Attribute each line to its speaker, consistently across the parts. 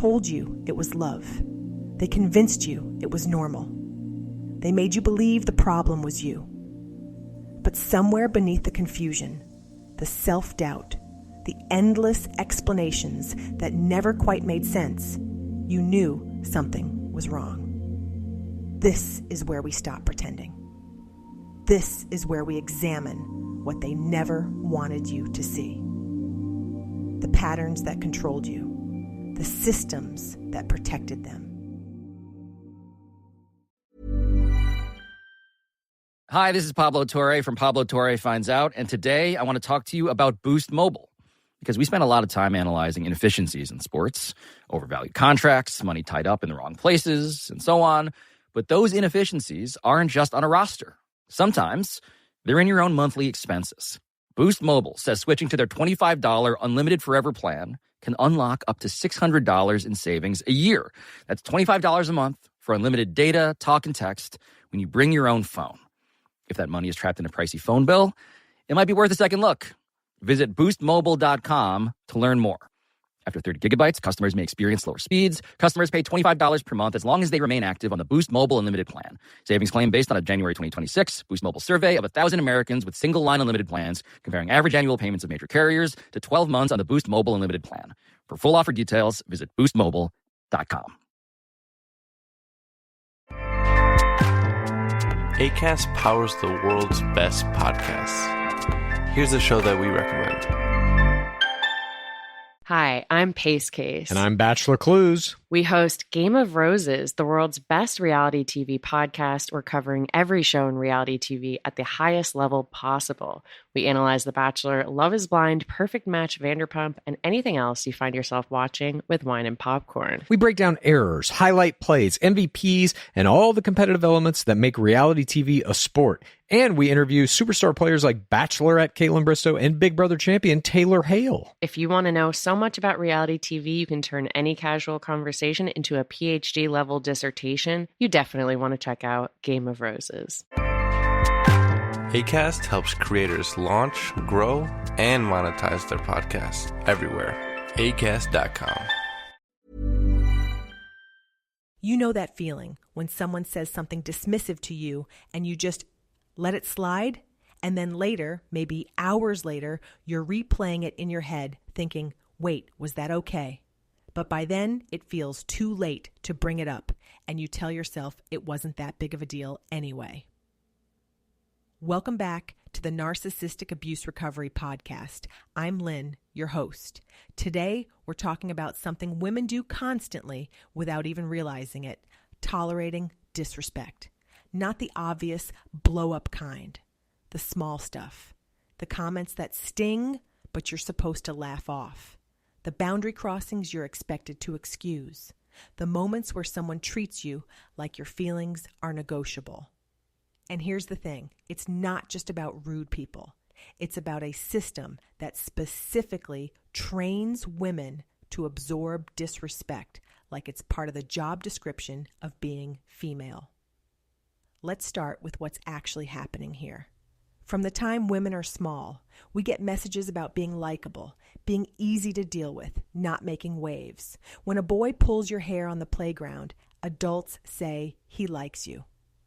Speaker 1: told you it was love. They convinced you it was normal. They made you believe the problem was you. But somewhere beneath the confusion, the self-doubt, the endless explanations that never quite made sense, you knew something was wrong. This is where we stop pretending. This is where we examine what they never wanted you to see. The patterns that controlled you, the systems that protected them.
Speaker 2: Hi, this is Pablo Torre from Pablo Torre Finds Out, and today I want to talk to you about Boost Mobile. Because we spend a lot of time analyzing inefficiencies in sports, overvalued contracts, money tied up in the wrong places, and so on. But those inefficiencies aren't just on a roster. Sometimes they're in your own monthly expenses. Boost Mobile says switching to their $25 unlimited forever plan can unlock up to $600 in savings a year. That's $25 a month for unlimited data, talk, and text when you bring your own phone. If that money is trapped in a pricey phone bill, it might be worth a second look. Visit boostmobile.com to learn more. After 30 gigabytes, customers may experience slower speeds. Customers pay $25 per month as long as they remain active on the Boost Mobile Unlimited plan. Savings claim based on a January 2026 Boost Mobile survey of 1,000 Americans with single-line unlimited plans, comparing average annual payments of major carriers to 12 months on the Boost Mobile Unlimited plan. For full offer details, visit boostmobile.com.
Speaker 3: Acast powers the world's best podcasts. Here's a show that we recommend.
Speaker 4: Hi, I'm Pace Case.
Speaker 5: And I'm Bachelor Clues.
Speaker 4: We host Game of Roses, the world's best reality TV podcast. We're covering every show in reality TV at the highest level possible. We analyze The Bachelor, Love is Blind, Perfect Match, Vanderpump, and anything else you find yourself watching with wine and popcorn.
Speaker 5: We break down errors, highlight plays, MVPs, and all the competitive elements that make reality TV a sport. And we interview superstar players like Bachelorette Caitlin Bristow and Big Brother champion Taylor Hale.
Speaker 4: If you want to know so much about reality TV, you can turn any casual conversation into a PhD-level dissertation. You definitely want to check out Game of Roses.
Speaker 3: Acast helps creators launch, grow, and monetize their podcasts everywhere. Acast.com.
Speaker 1: You know that feeling when someone says something dismissive to you and you just let it slide, and then later, maybe hours later, you're replaying it in your head thinking, wait, was that okay? But by then, it feels too late to bring it up, and you tell yourself it wasn't that big of a deal anyway. Welcome back to the Narcissistic Abuse Recovery Podcast. I'm Lynn, your host. Today, we're talking about something women do constantly without even realizing it: tolerating disrespect. Not the obvious blow-up kind, the small stuff, the comments that sting, but you're supposed to laugh off, the boundary crossings you're expected to excuse, the moments where someone treats you like your feelings are negotiable. And here's the thing, it's not just about rude people. It's about a system that specifically trains women to absorb disrespect like it's part of the job description of being female. Let's start with what's actually happening here. From the time women are small, we get messages about being likable, being easy to deal with, not making waves. When a boy pulls your hair on the playground, adults say he likes you.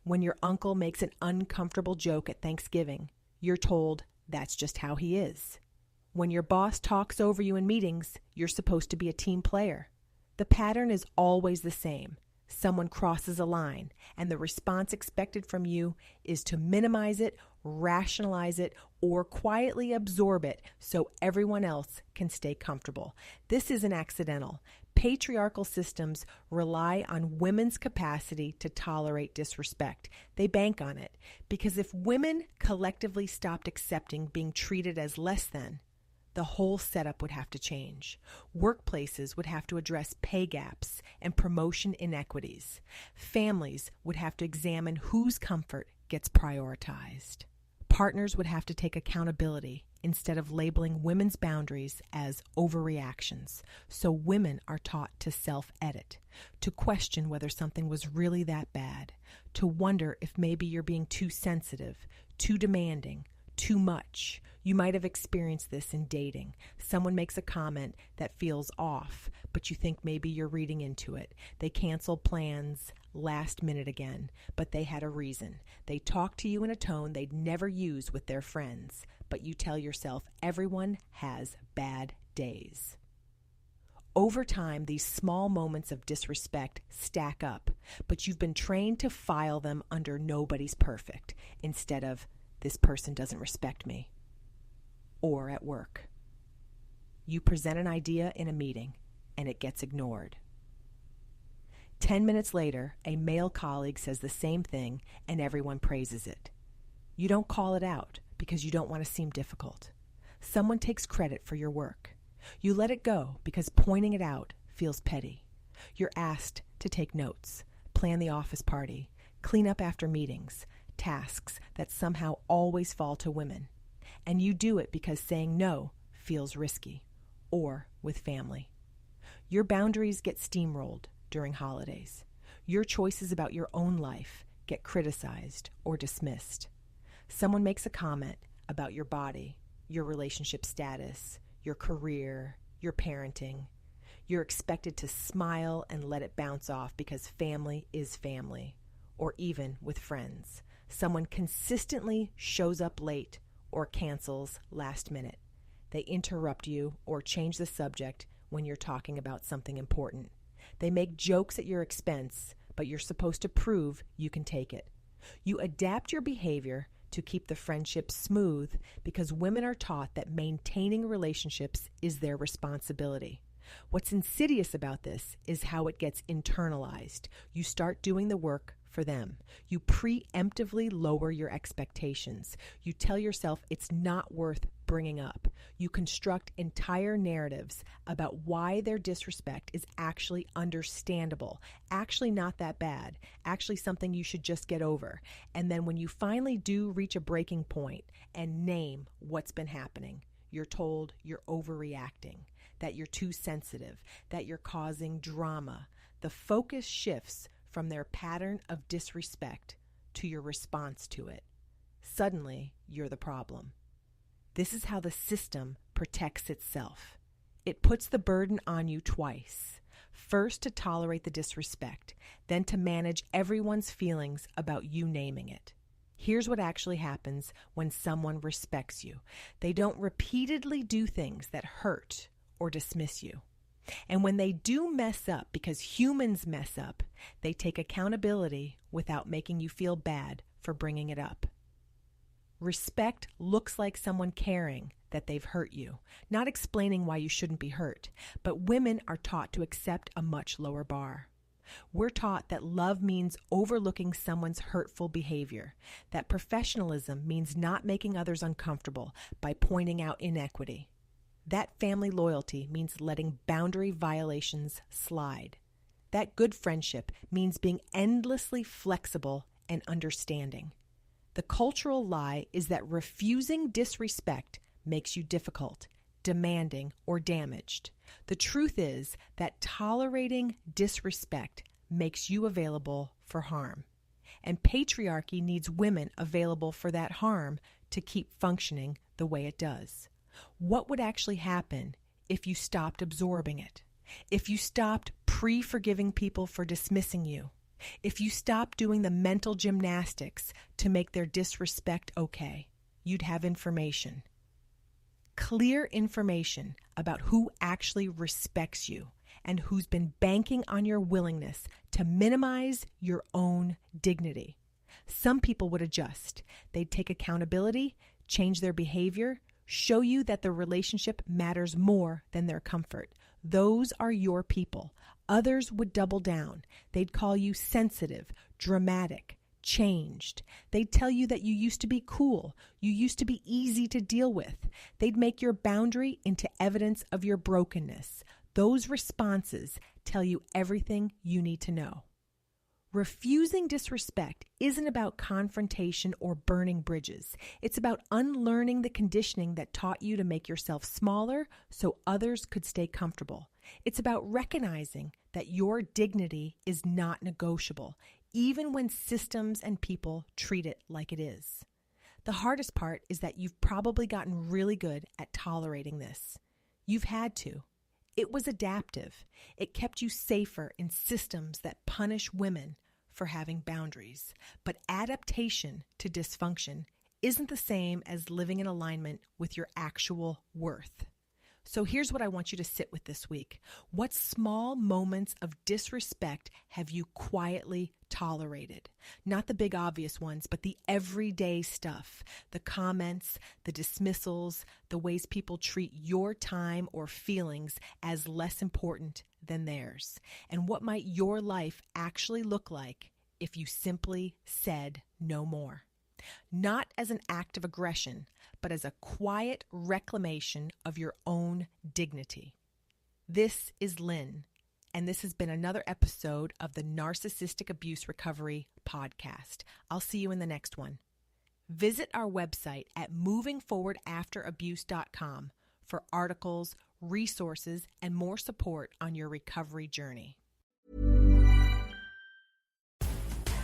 Speaker 1: When your uncle makes an uncomfortable joke at Thanksgiving, you're told that's just how he is. When your boss talks over you in meetings, you're supposed to be a team player. The pattern is always the same. Someone crosses a line, and the response expected from you is to minimize it, rationalize it, or quietly absorb it so everyone else can stay comfortable. This isn't accidental. Patriarchal systems rely on women's capacity to tolerate disrespect. They bank on it, because if women collectively stopped accepting being treated as less than, the whole setup would have to change. Workplaces would have to address pay gaps and promotion inequities. Families would have to examine whose comfort gets prioritized. Partners would have to take accountability instead of labeling women's boundaries as overreactions. So women are taught to self-edit, to question whether something was really that bad, to wonder if maybe you're being too sensitive, too demanding, too much. You might have experienced this in dating. Someone makes a comment that feels off, but you think maybe you're reading into it. They cancel plans last minute again, but they had a reason. They talk to you in a tone they'd never use with their friends, but you tell yourself everyone has bad days. Over time, these small moments of disrespect stack up, but you've been trained to file them under nobody's perfect instead of this person doesn't respect me. Or at work. You present an idea in a meeting and it gets ignored. 10 minutes later, a male colleague says the same thing and everyone praises it. You don't call it out because you don't want to seem difficult. Someone takes credit for your work. You let it go because pointing it out feels petty. You're asked to take notes, plan the office party, clean up after meetings, tasks that somehow always fall to women. And you do it because saying no feels risky, or with family. Your boundaries get steamrolled during holidays. Your choices about your own life get criticized or dismissed. Someone makes a comment about your body, your relationship status, your career, your parenting. You're expected to smile and let it bounce off because family is family, or even with friends. Someone consistently shows up late or cancels last minute. They interrupt you or change the subject when you're talking about something important. They make jokes at your expense, but you're supposed to prove you can take it. You adapt your behavior to keep the friendship smooth because women are taught that maintaining relationships is their responsibility. What's insidious about this is how it gets internalized. You start doing the work for them. You preemptively lower your expectations. You tell yourself it's not worth bringing up. You construct entire narratives about why their disrespect is actually understandable, actually not that bad, actually something you should just get over. And then when you finally do reach a breaking point and name what's been happening, you're told you're overreacting, that you're too sensitive, that you're causing drama. The focus shifts from their pattern of disrespect to your response to it. Suddenly, you're the problem. This is how the system protects itself. It puts the burden on you twice. First to tolerate the disrespect, then to manage everyone's feelings about you naming it. Here's what actually happens when someone respects you. They don't repeatedly do things that hurt or dismiss you. And when they do mess up, because humans mess up, they take accountability without making you feel bad for bringing it up. Respect looks like someone caring that they've hurt you, not explaining why you shouldn't be hurt. But women are taught to accept a much lower bar. We're taught that love means overlooking someone's hurtful behavior, that professionalism means not making others uncomfortable by pointing out inequity. That family loyalty means letting boundary violations slide. That good friendship means being endlessly flexible and understanding. The cultural lie is that refusing disrespect makes you difficult, demanding, or damaged. The truth is that tolerating disrespect makes you available for harm. And patriarchy needs women available for that harm to keep functioning the way it does. What would actually happen if you stopped absorbing it? If you stopped pre-forgiving people for dismissing you? If you stopped doing the mental gymnastics to make their disrespect okay? You'd have information. Clear information about who actually respects you and who's been banking on your willingness to minimize your own dignity. Some people would adjust. They'd take accountability, change their behavior, show you that the relationship matters more than their comfort. Those are your people. Others would double down. They'd call you sensitive, dramatic, changed. They'd tell you that you used to be cool. You used to be easy to deal with. They'd make your boundary into evidence of your brokenness. Those responses tell you everything you need to know. Refusing disrespect isn't about confrontation or burning bridges. It's about unlearning the conditioning that taught you to make yourself smaller so others could stay comfortable. It's about recognizing that your dignity is not negotiable, even when systems and people treat it like it is. The hardest part is that you've probably gotten really good at tolerating this. You've had to. It was adaptive. It kept you safer in systems that punish women for having boundaries. But adaptation to dysfunction isn't the same as living in alignment with your actual worth. So here's what I want you to sit with this week. What small moments of disrespect have you quietly tolerated? Not the big obvious ones, but the everyday stuff. The comments, the dismissals, the ways people treat your time or feelings as less important than theirs. And what might your life actually look like if you simply said no more? Not as an act of aggression, but as a quiet reclamation of your own dignity. This is Lynn, and this has been another episode of the Narcissistic Abuse Recovery Podcast. I'll see you in the next one. Visit our website at movingforwardafterabuse.com for articles, resources, and more support on your recovery journey.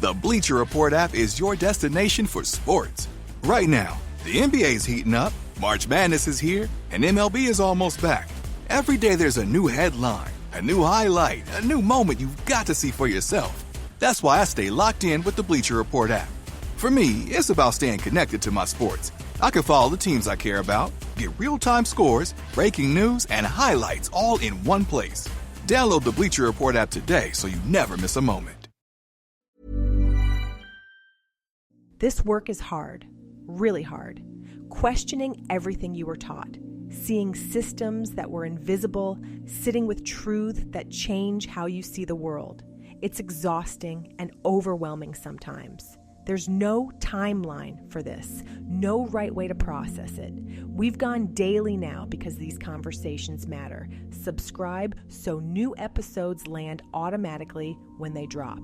Speaker 6: The Bleacher Report app is your destination for sports. Right now, the NBA is heating up, March Madness is here, and MLB is almost back. Every day there's a new headline, a new highlight, a new moment you've got to see for yourself. That's why I stay locked in with the Bleacher Report app. For me, it's about staying connected to my sports. I can follow the teams I care about, get real-time scores, breaking news, and highlights all in one place. Download the Bleacher Report app today so you never miss a moment.
Speaker 1: This work is hard, really hard. Questioning everything you were taught, seeing systems that were invisible, sitting with truth that change how you see the world. It's exhausting and overwhelming sometimes. There's no timeline for this, no right way to process it. We've gone daily now because these conversations matter. Subscribe so new episodes land automatically when they drop.